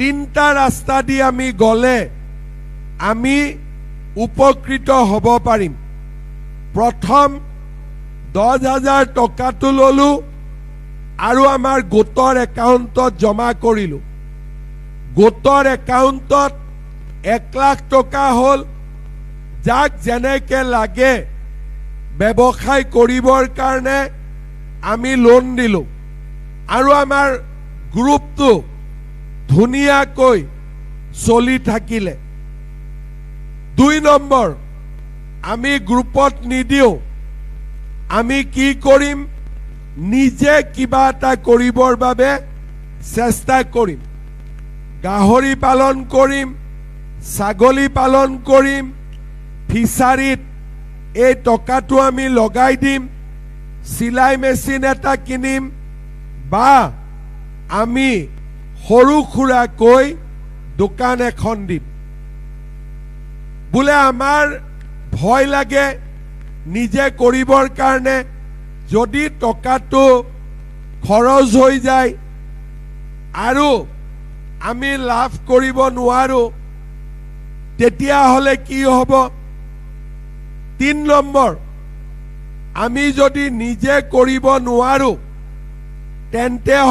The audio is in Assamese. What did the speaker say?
তিনটা ৰাস্তা দি আমি গ'লে আমি উপকৃত হ'ব পাৰিম। প্ৰথম 10,000 টকাটো ললো আৰু আমাৰ গোটৰ একাউণ্টত জমা কৰিলো। গোটৰ একাউণ্টত 1 লাখ টকা হ'ল। যাক যেনেকে লাগে ব্যৱসায় কৰিবৰ কাৰণে আমি লোন দিলো আৰু আমাৰ গ্ৰুপটো ধুনীয়াকৈ চলি থাকিলে। 2 নম্বৰ, আমি গ্ৰুপত নিদিওঁ, আমি কি কৰিম, নিজে কিবা এটা কৰিবৰ বাবে চেষ্টা কৰিম। গাহৰি পালন কৰিম, ছাগলী পালন কৰিম, ফিচাৰীত এই টকাটো আমি লগাই দিম, চিলাই মেচিন এটা কিনিম বা আমি সৰু সুৰাকৈ দোকান এখন দিম। বোলে আমাৰ ভয় লাগে নিজে কৰিবৰ কাৰণে, যদি টকাটো খৰচ হৈ যায় আৰু আমি লাভ কৰিব নোৱাৰো তেতিয়াহ'লে কি হ'ব? 3 নম্বৰ, আমি যদি নিজে কৰিব নোৱাৰো তেন্তে